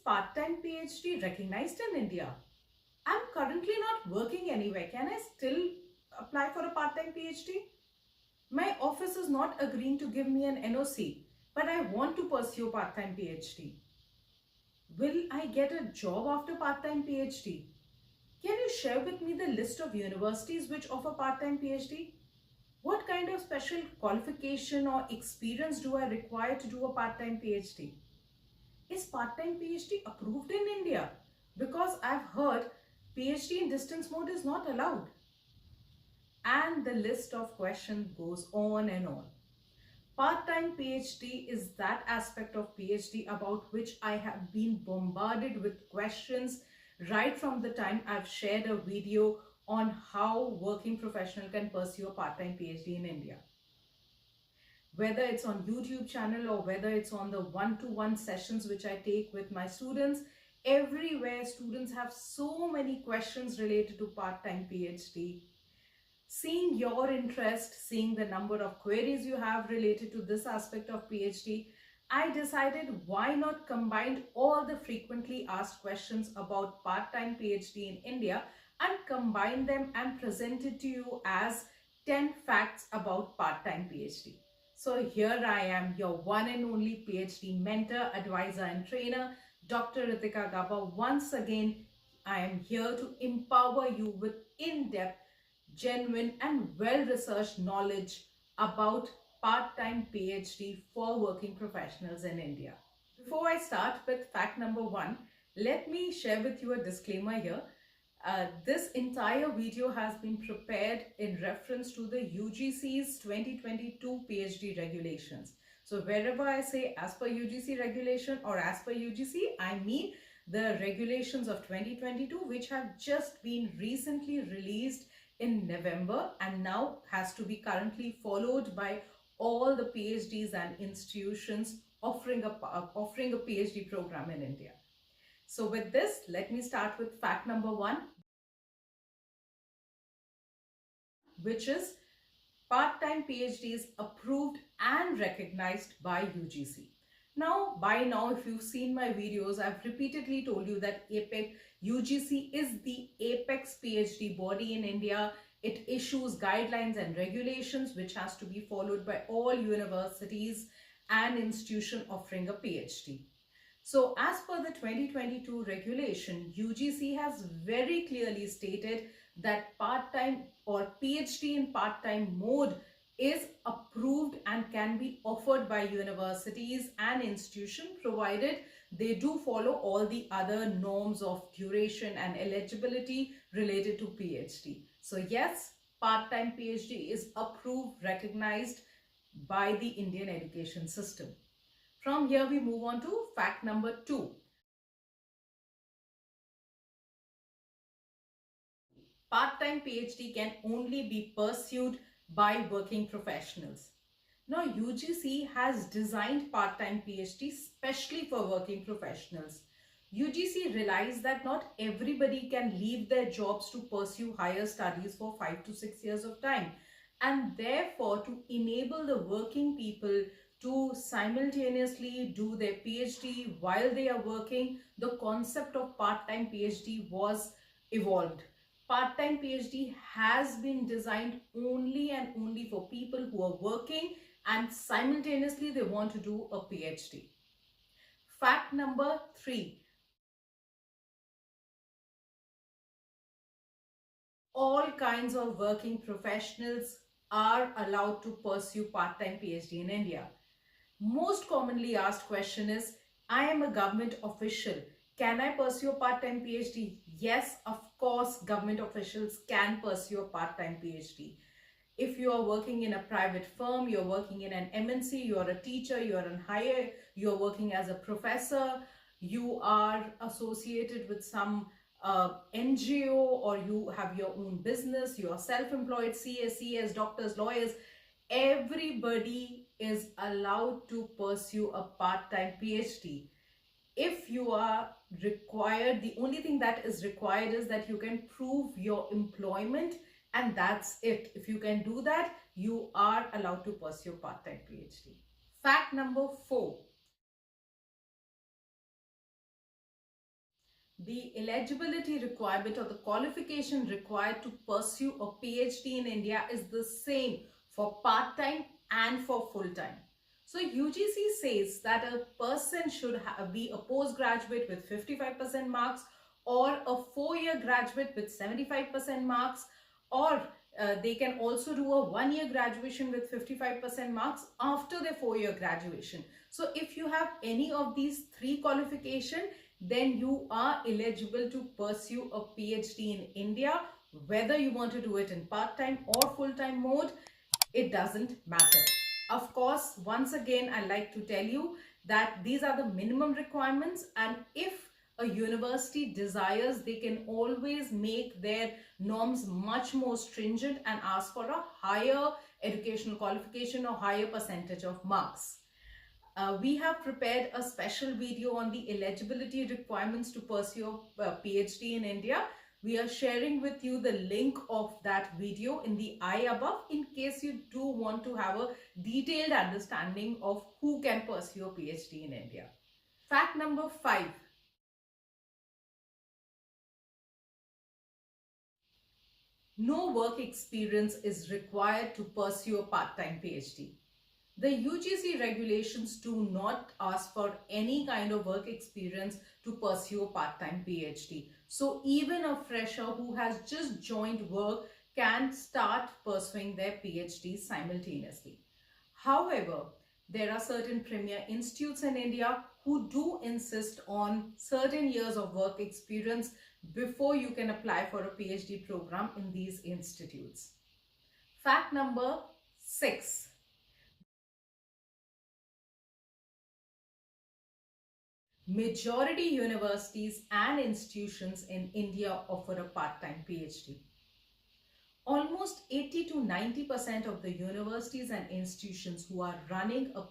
part-time PhD recognized in India? I'm currently not working anywhere. Can I still apply for a part-time PhD? My office is not agreeing to give me an NOC, but I want to pursue part-time PhD. Will I get a job after part-time PhD? Can you share with me the list of universities which offer part-time PhD? What kind of special qualification or experience do I require to do a part-time PhD? Is part-time PhD approved in India? Because I've heard PhD in distance mode is not allowed. And the list of questions goes on and on. Part-time PhD is that aspect of PhD about which I have been bombarded with questions right from the time I've shared a video on how working professional can pursue a part-time PhD in India. Whether it's on YouTube channel or whether it's on the one-to-one sessions which I take with my students, everywhere students have so many questions related to part-time PhD. Seeing your interest, seeing the number of queries you have related to this aspect of PhD, I decided why not combine all the frequently asked questions about part-time PhD in India and combine them and present it to you as 10 facts about part-time PhD. So here I am, your one and only PhD mentor, advisor and trainer, Dr. Ritika Gaba. Once again, I am here to empower you with in-depth, genuine and well-researched knowledge about part-time PhD for working professionals in India. Before I start with fact number 1, let me share with you a disclaimer here. This entire video has been prepared in reference to the UGC's 2022 PhD regulations. So wherever I say as per UGC regulation or as per UGC, I mean the regulations of 2022, which have just been recently released in November and now has to be currently followed by all the PhDs and institutions offering a PhD program in India. So with this, let me start with fact number 1, which is part-time PhD is approved and recognized by UGC. By now, if you've seen my videos, I've repeatedly told you that UGC is the apex PhD body in India. It issues guidelines and regulations which has to be followed by all universities and institutions offering a PhD. So as per the 2022 regulation, UGC has very clearly stated that part-time or PhD in part-time mode is approved and can be offered by universities and institutions provided they do follow all the other norms of duration and eligibility related to PhD. So yes, part-time PhD is approved, recognized by the Indian education system. From here we move on to fact number 2. Part-time PhD can only be pursued by working professionals. Now UGC has designed part-time PhD specially for working professionals. UGC realized that not everybody can leave their jobs to pursue higher studies for 5 to 6 years of time, and therefore to enable the working people to simultaneously do their PhD while they are working, the concept of part-time PhD was evolved. Part-time PhD has been designed only and only for people who are working and simultaneously they want to do a PhD. Fact number 3. All kinds of working professionals are allowed to pursue part-time PhD in India. Most commonly asked question is, I am a government official. Can I pursue a part-time PhD? Yes, of course, government officials can pursue a part-time PhD. If you are working in a private firm, you're working in an MNC, you're a teacher, you're on hire, you're working as a professor, you are associated with some NGO, or you have your own business, you are self-employed, CAs, CS, doctors, lawyers, everybody is allowed to pursue a part-time PhD. If you are required, the only thing that is required is that you can prove your employment, and that's it. If you can do that, you are allowed to pursue part-time PhD. Fact number 4. The eligibility requirement or the qualification required to pursue a PhD in India is the same for part-time and for full-time. So UGC says that a person should be a postgraduate with 55% marks, or a 4-year graduate with 75% marks, or they can also do a 1-year graduation with 55% marks after their 4-year graduation. So if you have any of these three qualifications, then you are eligible to pursue a PhD in India. Whether you want to do it in part-time or full-time mode, it doesn't matter. Of course, once again, I like to tell you that these are the minimum requirements, and if a university desires, they can always make their norms much more stringent and ask for a higher educational qualification or higher percentage of marks. We have prepared a special video on the eligibility requirements to pursue a PhD in India. We are sharing with you the link of that video in the I above in case you do want to have a detailed understanding of who can pursue a PhD in India. Fact number 5. No work experience is required to pursue a part-time PhD. The UGC regulations do not ask for any kind of work experience to pursue a part-time PhD. So even a fresher who has just joined work can start pursuing their PhD simultaneously. However, there are certain premier institutes in India who do insist on certain years of work experience before you can apply for a PhD program in these institutes. Fact number 6. Majority universities and institutions in India offer a part-time PhD. Almost 80 to 90% of the universities and institutions who are running a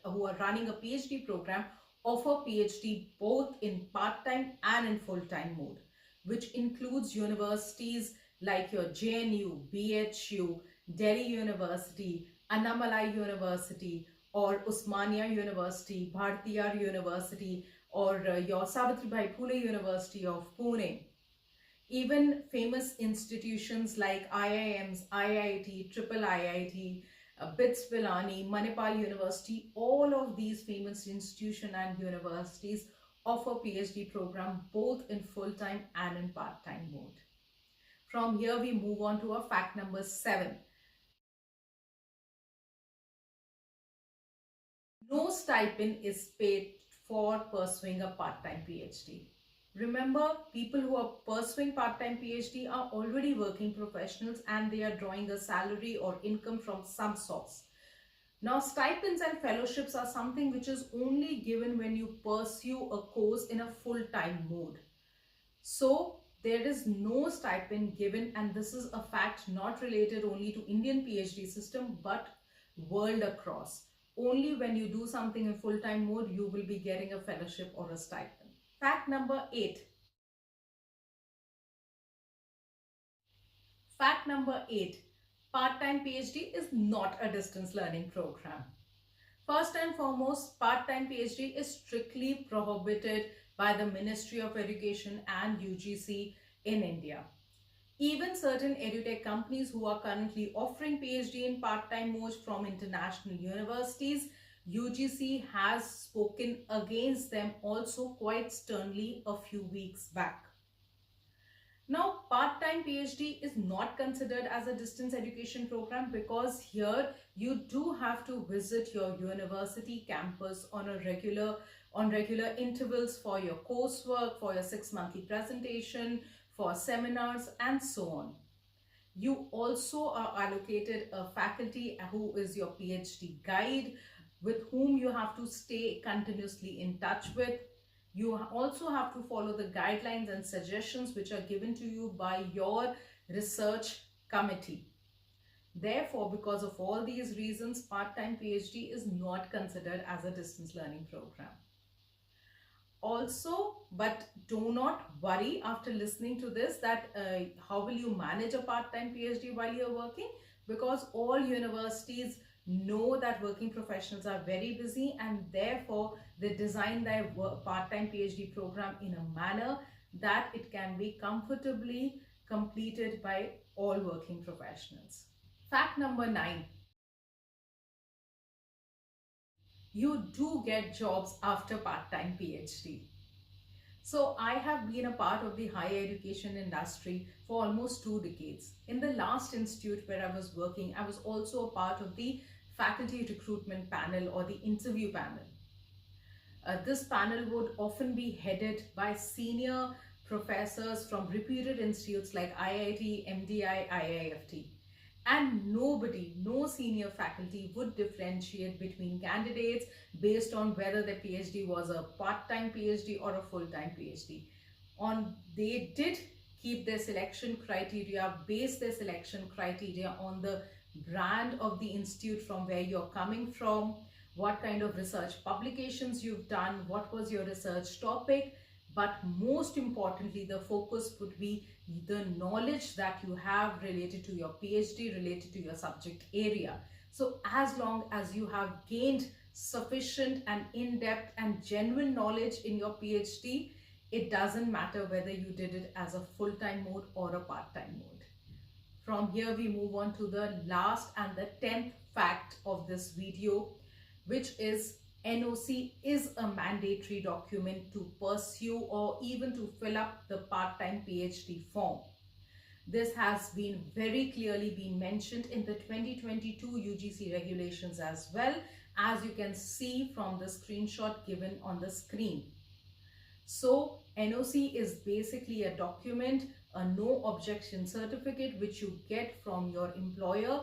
PhD program offer PhD both in part-time and in full-time mode, which includes universities like your JNU, BHU, Delhi University, Annamalai University, or Usmania University, Bhartiyar University, or your Savitribai Phule University of Pune. Even famous institutions like IIMs, IIT, Triple IIT, BITS Pilani, Manipal University, all of these famous institutions and universities offer PhD program both in full-time and in part-time mode. From here we move on to our fact number 7. No stipend is paid for pursuing a part-time PhD. Remember, people who are pursuing part-time PhD are already working professionals and they are drawing a salary or income from some source. Now, stipends and fellowships are something which is only given when you pursue a course in a full-time mode. So, there is no stipend given, and this is a fact not related only to Indian PhD system but world across. Only when you do something in full-time mode, you will be getting a fellowship or a stipend. Fact number 8. Fact number 8. Part-time PhD is not a distance learning program. First and foremost, part-time PhD is strictly prohibited by the Ministry of Education and UGC in India. Even certain edutech companies who are currently offering PhD in part-time mode from international universities, UGC has spoken against them also quite sternly a few weeks back. Now, part-time PhD is not considered as a distance education program because here you do have to visit your university campus on regular intervals for your coursework, for your 6-monthly presentation, for seminars, and so on. You also are allocated a faculty who is your PhD guide, with whom you have to stay continuously in touch with. You also have to follow the guidelines and suggestions which are given to you by your research committee. Therefore, because of all these reasons, part-time PhD is not considered as a distance learning program. Also, but do not worry after listening to this that how will you manage a part-time PhD while you're working, because all universities know that working professionals are very busy and therefore they design their part-time PhD program in a manner that it can be comfortably completed by all working professionals. Fact number 9, you do get jobs after part-time PhD. So I have been a part of the higher education industry for almost 2 decades. In the last institute where I was working, I was also a part of the faculty recruitment panel or the interview panel. This panel would often be headed by senior professors from reputed institutes like IIT, MDI, IIFT. And nobody, no senior faculty would differentiate between candidates based on whether the PhD was a part-time PhD or a full-time PhD. They did keep their selection criteria, base their selection criteria on the brand of the institute from where you're coming from, what kind of research publications you've done, what was your research topic, but most importantly, the focus would be the knowledge that you have related to your PhD, related to your subject area. So as long as you have gained sufficient and in-depth and genuine knowledge in your PhD, it doesn't matter whether you did it as a full-time mode or a part-time mode. From here, we move on to the last and the 10th fact of this video, which is NOC is a mandatory document to pursue or even to fill up the part-time PhD form. This has been very clearly been mentioned in the 2022 UGC regulations as well, as you can see from the screenshot given on the screen. So NOC is basically a document, a no objection certificate which you get from your employer.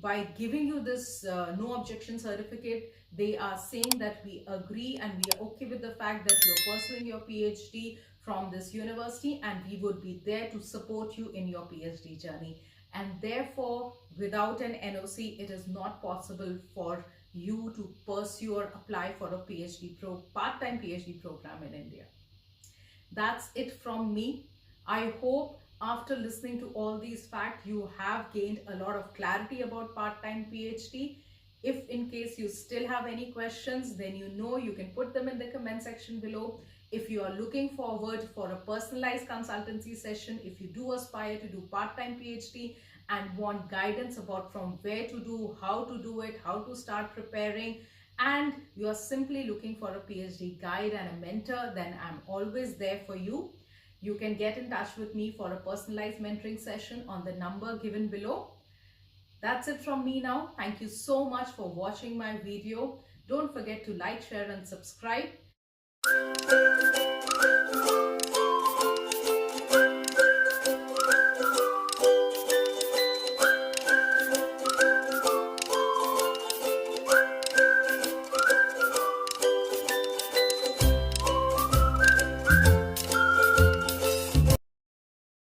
By giving you this no objection certificate, they are saying that we agree and we are okay with the fact that you're pursuing your PhD from this university, and we would be there to support you in your PhD journey. And therefore, without an NOC, it is not possible for you to pursue or apply for a part-time PhD program in India. That's it from me. I hope after listening to all these facts, you have gained a lot of clarity about part-time PhD. If in case you still have any questions, then you can put them in the comment section below. If you are looking forward for a personalized consultancy session, if you do aspire to do part-time PhD and want guidance about from where to do, how to do it, how to start preparing, and you are simply looking for a PhD guide and a mentor, then I'm always there for you. You can get in touch with me for a personalized mentoring session on the number given below. That's it from me now. Thank you so much for watching my video. Don't forget to like, share and subscribe.